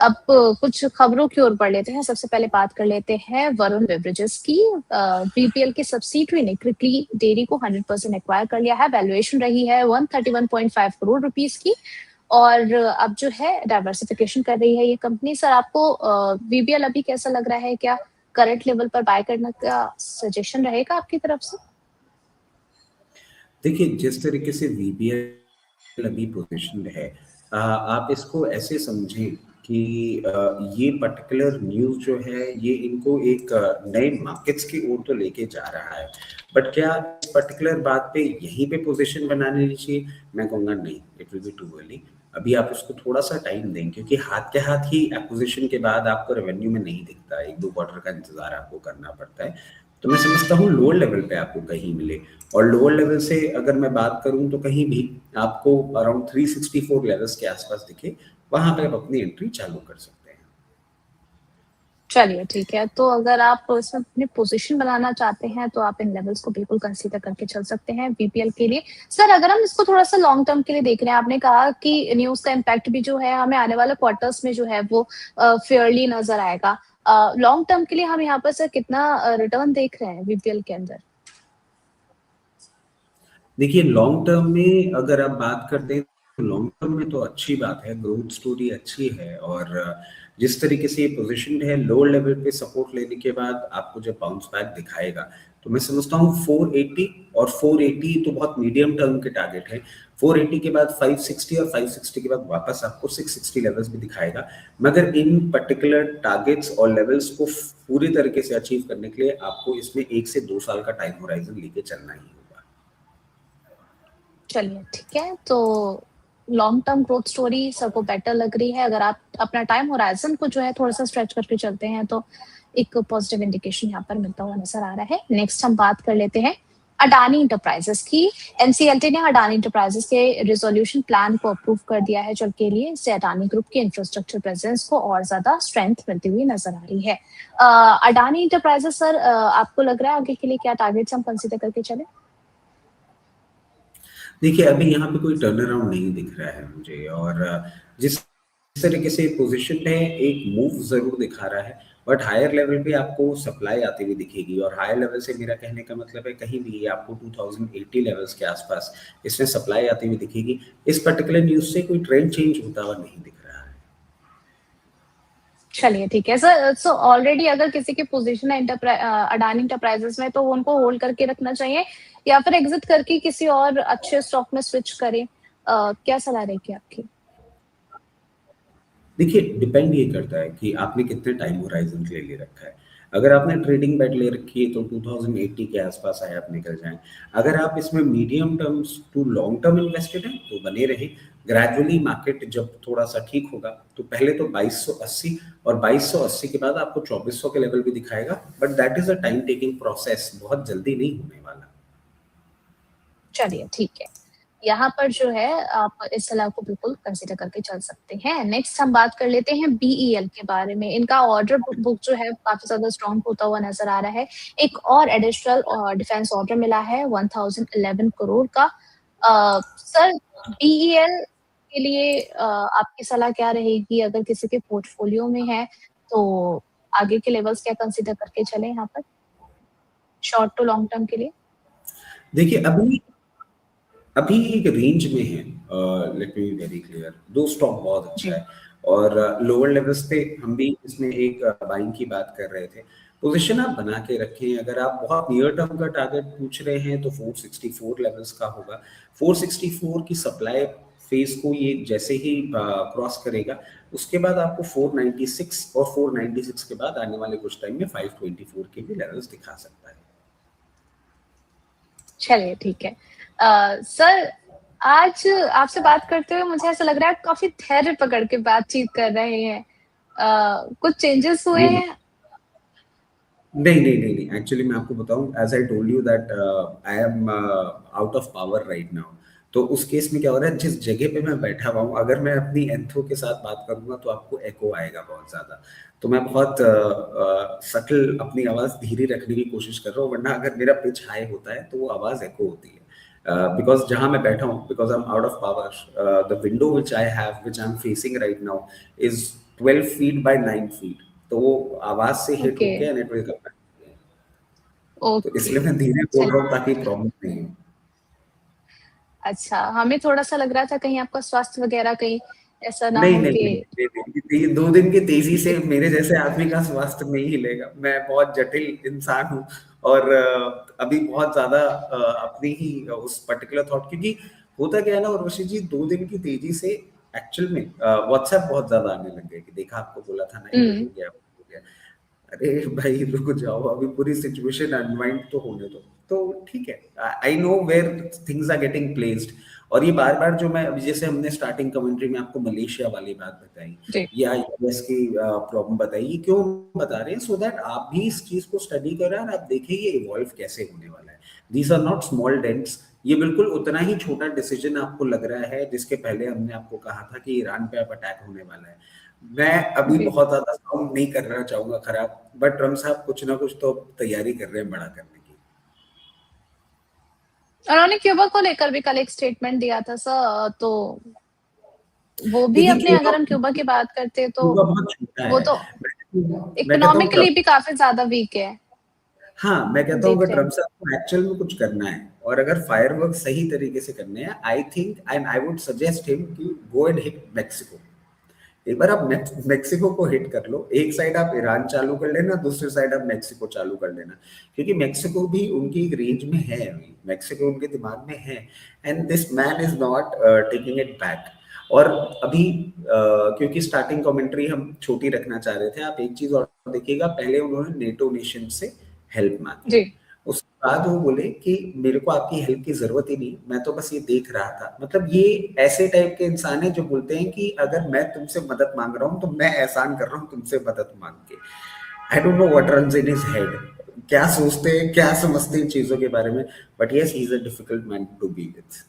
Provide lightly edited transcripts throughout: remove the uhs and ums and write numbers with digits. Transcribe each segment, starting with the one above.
अब कुछ खबरों की ओर बढ़ लेते हैं। सबसे पहले बात कर लेते हैं वरुण बेवरेजेस की। वीपीएल की सब्सिडरी ने क्रिकली डेयरी को 100% एक्वायर कर लिया है। वैल्यूएशन रही है 131.5 करोड़ रुपीस की, और अब जो है डाइवर्सिफिकेशन कर रही है ये कंपनी। सर, आपको वीबीएल अभी कैसा लग रहा है? क्या करंट लेवल पर बाय करने का सजेशन रहेगा आपकी तरफ से? देखिए, जिस तरीके से वीबीएल अभी पोजीशनड है, आप इसको ऐसे समझें कि ये पर्टिकुलर न्यूज़ जो है ये इनको एक नए मार्केट्स की ओर तो लेके जा रहा है, बट क्या इस पर्टिकुलर बात पे यहीं पे पोजीशन बनाने चाहिए? मैं कहूँगा नहीं, it will be too early. अभी आप उसको थोड़ा सा टाइम दें, क्योंकि हाथ के हाथ ही एक्विजिशन के बाद आपको रेवेन्यू में नहीं दिखता, 1-2 क्वार्टर का इंतजार आपको करना पड़ता है। तो मैं समझता हूँ लोअर लेवल पे आपको कहीं मिले, और लोअर लेवल से अगर मैं बात करूं तो कहीं भी आपको अराउंड 364 लेवल्स के आसपास दिखे, वहां पे आप अपनी एंट्री चालू कर सकते हैं। चलिए, ठीक है। तो अगर आप इसमें अपनी पोजीशन बनाना चाहते हैं तो आप इन लेवल्स को बिल्कुल कंसीडर करके चल सकते हैं वीपीएल के लिए। सर, अगर हम इसको थोड़ा-सा लॉन्ग टर्म के लिए देख रहे हैं, आपने कहा कि न्यूज़ का इम्पैक्ट भी जो है हमें आने वाले क्वार्टर्स में जो है वो फेयरली नज़र आएगा। लॉन्ग टर्म के लिए हम यहाँ पर सर कितना रिटर्न देख रहे हैं वीपीएल के अंदर? देखिए, लॉन्ग टर्म में अगर आप बात करते हैं तो लॉन्ग टर्म में तो अच्छी बात है, ग्रोथ स्टोरी अच्छी है, और जिस तरीके से ये पोजीशन है लोअर लेवल पे सपोर्ट लेने के बाद आपको जब बाउंस बैक दिखाएगा, तो मैं समझता हूँ 480, और 480 तो बहुत मीडियम टर्म के टारगेट है। 480 के बाद 560, और 560 के बाद वापस आपको 660 लेवल्स भी दिखाएगा। मगर इन पर्टिकुलर टारगेट्स और लेवल्स को पूरी तरीके से अचीव करने के लिए आपको इसमें 1 से 2 साल का टाइम होराइजन लेके चलना ही होगा। चलिए, ठीक है। तो लॉन्ग टर्म ग्रोथ स्टोरी सबको बेटर लग रही है। अगर आप अपना टाइम होराइज़न को जो है थोड़ा-सा स्ट्रेच करके चलते हैं तो एक पॉजिटिव इंडिकेशन यहाँ पर मिलता हुआ नज़र आ रहा है। नेक्स्ट हम बात कर लेते हैं अडानी एंटरप्राइजेज़ की। एनसीएलटी ने अडानी एंटरप्राइजेज़ के रिज़ॉल्यूशन प्लान को अप्रूव कर दिया है, जो के लिए इससे अडानी ग्रुप के इंफ्रास्ट्रक्चर प्रेज़ेंस को और ज़्यादा स्ट्रेंथ मिलती हुई नज़र आ रही है। अडानी एंटरप्राइजेज़ सर, आपको लग रहा है आगे के लिए क्या टारगेट्स हम कंसीडर करके चलें? देखिए, अभी यहाँ पे कोई टर्न अराउंड नहीं दिख रहा है मुझे, और जिस तरीके से पोजीशन है एक मूव ज़रूर दिखा रहा है, बट हायर लेवल पे आपको सप्लाई आती हुई दिखेगी, और हायर लेवल से मेरा कहने का मतलब है कहीं भी आपको 2080 लेवल्स के आसपास इसमें सप्लाई आती हुई दिखेगी। इस पर्टिकुलर न्यूज़ से कोई ट्रेंड चेंज होता हुआ नहीं दिख रहा है। चलिए, ठीक है। सर, सो ऑलरेडी अगर किसी की पोज़ीशन है अडानी एंटरप्राइजेज़ में, तो वो उनको होल्ड करके रखना चाहिए या फिर एग्ज़िट करके किसी और अच्छे स्टॉक में स्विच करें? क्या सलाह रहेगी आपकी? देखिए, डिपेंड ये करता है कि आपने कितने टाइम होराइज़न के लिए ले रखा है। अगर आपने ट्रेडिंग बेट ले रखी है तो 2080 के आस-पास आए आप निकल जाएँ। अगर आप इसमें medium terms to long term invested हैं तो बने रहें। ग्रेजुअली मार्केट जब थोड़ा-सा ठीक होगा तो पहले तो 2280, और 2280 के बाद आपको 2400 के लेवल भी दिखाएगा, but that is a time taking process, बहुत जल्दी नहीं होने वाला। चलिए, ठीक है। यहाँ पर जो है आप इस सलाह को बिल्कुल कंसीडर करके चल सकते हैं। नेक्स्ट हम बात कर लेते हैं बीईएल के बारे में। इनका ऑर्डर बुक जो है काफ़ी ज़्यादा स्ट्रॉन्ग होता हुआ नज़र आ रहा है। एक और एडिशनल डिफेंस ऑर्डर मिला है 1011 करोड़ का। सर, बीईएल के लिए आपकी सलाह क्या रहेगी? अगर किसी के पोर्टफोलियो में है तो आगे के लेवल्स क्या कंसीडर करके चलें यहाँ पर? शॉर्ट टू लॉन्ग टर्म के लिए? देखिए, अभी अभी एक रेंज में है, let me be very clear, 2 stock बहुत अच्छा जी। है, और लोअर लेवल्स पे हम भी इसमें एक बाइंग की बात कर रहे थे। पोजीशन आप बना के रखें, अगर आप बहुत नियर टर्म का टारगेट पूछ रहे हैं तो 464 लेवल्स का होगा। 464 की सप्लाई फेज को ये जैसे ही क्रॉस करेगा, उसके बाद आपको 496, और 496 के बाद आने वाले कुछ टाइम में 524 के भी लेवल्स दिखा सकता है। चलिए, ठीक है। सर, आज आपसे बात करते हुए मुझे ऐसा लग रहा है आप काफ़ी धैर्य पकड़ के बातचीत कर रहे हैं। कुछ चेंजेस हुए नहीं, हैं? नहीं, नहीं, नहीं, नहीं। एक्चुअली मैं आपको बताऊँ, as I told you that I am out of power right now. तो उस केस में क्या हो रहा है, जिस जगह पे मैं बैठा हुआ हूँ, अगर मैं अपनी एंथो के साथ बात करूँगा तो आपको एको आएगा बहुत ज़्यादा। तो मैं बहुत सटल अपनी आवाज़ धीरे रखने की कोशिश कर रहा हूँ, वरना अगर मेरा पिच हाई होता है तो वो आवाज़ एको होती है। बिकॉज़ जहाँ मैं बैठा हूँ, because I am out of power, the window which I have, which I am facing right now, is 12 feet by 9 feet, तो वो आवाज से हिट ओके, होके and it will come back. तो ओके। इसलिए मैं धीरे बोल चल रहा हूँ ताकि प्रॉब्लम नहीं हो। अच्छा, हमें थोड़ा-सा लग रहा था कहीं आपका स्वास्थ्य वगैरह कहीं ऐसा ना नहीं, हो नहीं, कि नहीं, नहीं, नहीं, नहीं, ये 2 दिन की तेज़ी से मेरे जैसे आदमी का स्वास्थ्य नहीं हिलेगा। मैं बहुत जटिल इंसान हूँ और अभी बहुत ज़्यादा अपनी ही उस पर्टिकुलर थॉट, क्योंकि होता क्या है ना उर्वशी जी, 2 दिन की तेज़ी से एक्चुअल में व्हाट्सएप बहुत ज़्यादा आने लग गए कि देखा आपको बोला था ना, ये हुँ, हो गया, वो हो गया। अरे भाई रुक जाओ, अभी पूरी सिचुएशन अनवाइंड तो होने दो। तो ठीक है, I know where things are getting placed. और ये बार बार जो मैं अभी, जैसे हमने स्टार्टिंग कमेंट्री में आपको मलेशिया वाली बात बताई जी, या यूएस की प्रॉब्लम बताई, ये क्यों बता रहे हैं? सो दैट आप भी इस चीज को स्टडी करें और आप देखें ये इवॉल्व कैसे होने वाला है। These are not small dents. ये बिल्कुल उतना ही छोटा डिसीजन आपको लग रहा है जिसके पहले हमने आपको कहा था कि ईरान पे अब अटैक होने वाला है। मैं अभी जी। बहुत ज्यादा साउंड नहीं करना चाहूंगा खराब, बट ट्रम्प साहब कुछ ना कुछ तो तैयारी कर रहे हैं बड़ा करने की। उन्होंने क्यूबा को लेकर भी कल एक स्टेटमेंट दिया था सर, तो वो भी देखिए अपने, क्यूबा अगर हम क्यूबा की बात करते हैं तो क्यूबा बहुत छोटा वो है। तो मैं कहता हूँ इकोनॉमिकली ट्रम्प, भी काफ़ी ज़्यादा वीक है। हाँ मैं कहता हूँ देख अगर रहे ट्रम्प हैं। साहब को एक्चुअल में कुछ करना है और अगर फायरवर्क सही तरीके से करने हैं, I think and I would suggest him कि गो एंड हिट मैक्सिको। एक बार आप मेक्सिको को हिट कर लो, एक साइड आप ईरान चालू कर लेना, दूसरी साइड आप मेक्सिको चालू कर लेना, क्योंकि मेक्सिको भी उनकी एक रेंज में है, अभी मेक्सिको उनके दिमाग में है। And this man is not taking it back. और अभी क्योंकि स्टार्टिंग कमेंट्री हम छोटी रखना चाह रहे थे, आप एक चीज और देखिएगा, पहले उन्होंने नेटो नेशन से हेल्प मांगी, जी, उसके बाद वो बोले कि मेरे को आपकी हेल्प की जरूरत ही नहीं, मैं तो बस ये देख रहा था। मतलब ये ऐसे टाइप के इंसान है जो बोलते हैं कि अगर मैं तुमसे मदद मांग रहा हूँ तो मैं एहसान कर रहा हूँ तुमसे मदद मांग के। I don't know what runs in his head, क्या सोचते हैं, क्या समझते हैं इन चीजों के बारे में। But yes, he is a difficult man to be with.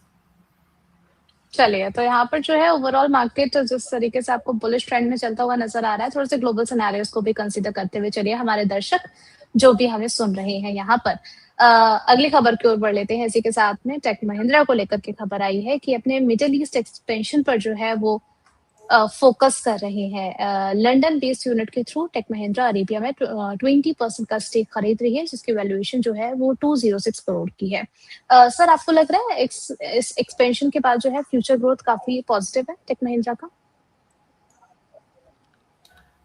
चलिए, तो यहाँ पर जो है ओवरऑल मार्केट जिस तरीके से आपको बुलिश ट्रेंड में चलता हुआ नज़र आ रहा है, थोड़े-से ग्लोबल सिनेरियोज़ को भी कंसीडर करते हुए चलिए हमारे दर्शक जो भी हमें सुन रहे हैं यहाँ पर अगली खबर की ओर बढ़ लेते हैं। इसी के साथ में टेक महिंद्रा को लेकर के खबर आई है कि अपने मिडल ईस्ट एक्सपेंशन पर जो है वो फोकस कर रहे हैं। लंदन बेस्ड यूनिट के थ्रू टेक महिंद्रा अरेबिया में 20% का स्टेक खरीद रही है, जिसकी वैल्यूएशन जो है वो 206 करोड़ की है। सर, आपको लग रहा है इस एक्सपेंशन के बाद जो है फ्यूचर ग्रोथ काफी पॉजिटिव है टेक महिंद्रा का?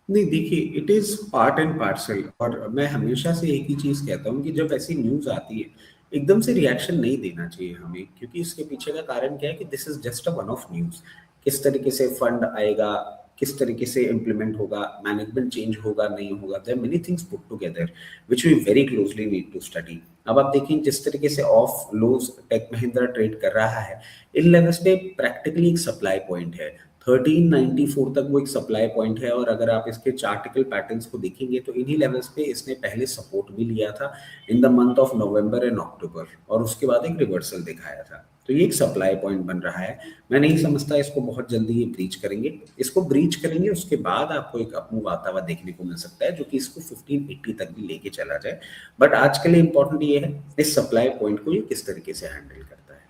नहीं देखिए, it is part and parcel. और मैं हमेशा से एक ही चीज कहता हूँ कि जब ऐसी न्यूज आती है, एकदम से रिएक्शन नहीं देना चाहिए हमें, क्योंकि इसके पीछे का कारण क्या है कि this is just a one of news. किस तरीके से फंड आएगा, किस तरीके से इम्प्लीमेंट होगा, मैनेजमेंट चेंज होगा नहीं होगा, there many things put together which we very closely need to study. अब आप देखें जिस तरीके से ऑफ लोज टेक महिंद्रा ट्रेड कर रहा है, इन लेवल्स पे प्रैक्टिकली एक सप्लाई पॉइंट है। 1394 तक वो एक सप्लाई पॉइंट है। और अगर आप इसके चार्टिकल पैटर्न्स को देखेंगे तो इन्हीं लेवल्स पे इसने पहले सपोर्ट भी लिया था in the month of November and October, और उसके बाद एक रिवर्सल दिखाया था। तो ये एक सप्लाई पॉइंट बन रहा है। मैं नहीं समझता इसको बहुत जल्दी ये ब्रीच करेंगे। इसको ब्रीच करेंगे उसके बाद आपको एक अपमूव आता हुआ देखने को मिल सकता है, जो कि इसको 1580 तक भी लेके चला जाए। बट आज के लिए इंपॉर्टेंट ये है इस सप्लाई पॉइंट को ये किस तरीके से हैंडल करता है।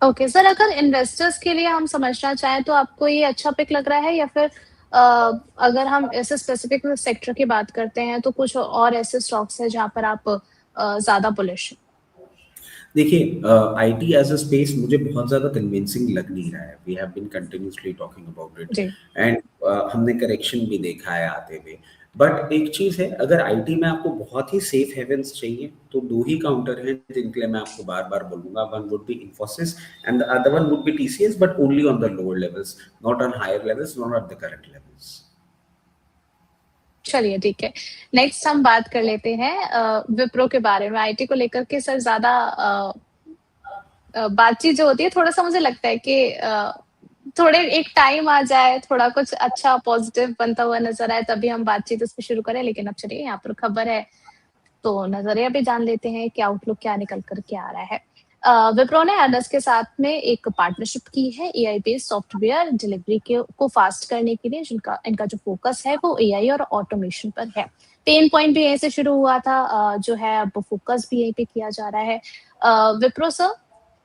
ओके सर, अगर इन्वेस्टर्स के लिए हम समझना चाहें तो आपको ये अच्छा पिक लग रहा है, या फिर अगर हम ऐसे स्पेसिफिक सेक्टर की बात करते हैं तो कुछ और ऐसे स्टॉक्स हैं जहां पर आप ज्यादा बुलिश हैं? देखिए, आईटी एज अ स्पेस मुझे बहुत ज़्यादा कन्विंसिंग लग नहीं रहा है। We have been continuously talking about it ji. And हमने करेक्शन भी देखा है आते हुए। बट एक चीज़ है, अगर आईटी में आपको बहुत ही सेफ हेवन्स चाहिए तो 2 ही काउंटर हैं जिनके लिए मैं आपको बार-बार बोलूँगा। One would be Infosys and the other one would be TCS, but only on the lower levels, not on higher levels, not at the current levels. चलिए, ठीक है। नेक्स्ट हम बात कर लेते हैं विप्रो के बारे में। आईटी को लेकर के सर ज़्यादा बातचीत जो होती है, थोड़ा-सा मुझे लगता है कि थोड़े एक टाइम आ जाए, थोड़ा कुछ अच्छा पॉजिटिव बनता हुआ नज़र आए, तभी हम बातचीत इस पे शुरू करें। लेकिन अब चलिए, यहाँ पर खबर है, तो नज़रिया भी जान लेते हैं कि आउटलुक क्या निकल कर के आ रहा है। विप्रो ने अर्नस्ट के साथ में एक पार्टनरशिप की है एआई बेस्ड सॉफ्टवेयर डिलीवरी के को फास्ट करने के लिए, जिनका इनका जो फोकस है वो एआई और ऑटोमेशन पर है। पेन पॉइंट भी यहीं से शुरू हुआ था, जो है अब फोकस भी यहीं पे किया जा रहा है। विप्रो सर,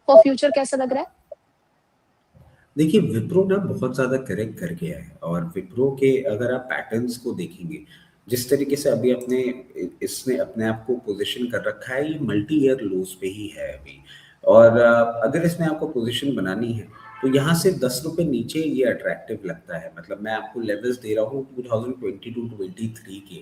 फॉर फ्यूचर कैसा लग रहा है? देखिए, विप्रो ना बहुत ज़्यादा करेक्ट कर गया है और विप्रो के अगर आप पैटर्न्स को देखेंगे, जिस तरीके से अभी इसने अपने आप को पोज़ीशन कर रखा है, ये मल्टी ईयर लोज़ पे ही है अभी। और अगर इसमें आपको पोज़ीशन बनानी है, तो यहाँ से ₹10 नीचे ये अट्रैक्टिव लगता है। मतलब मैं आपको लेवल्स दे रहा हूँ 2022-23 के,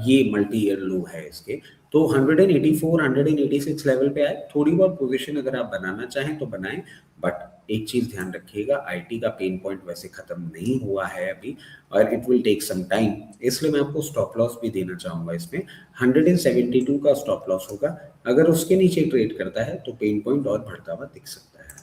ये मल्टी ईयर लो है इसके। तो 184, 186 लेवल पे आए, थोड़ी बहुत पोज़ीशन अगर आप बनाना चाहें तो बनाएँ, बट एक चीज़ ध्यान रखिएगा, आईटी का पेन पॉइंट वैसे खत्म नहीं हुआ है अभी और it will take some time, इसलिए मैं आपको स्टॉप लॉस भी देना चाहूँगा इसमें। 172 का स्टॉप लॉस होगा, अगर उसके नीचे ट्रेड करता है तो पेन पॉइंट और बढ़ता हुआ दिख सकता है।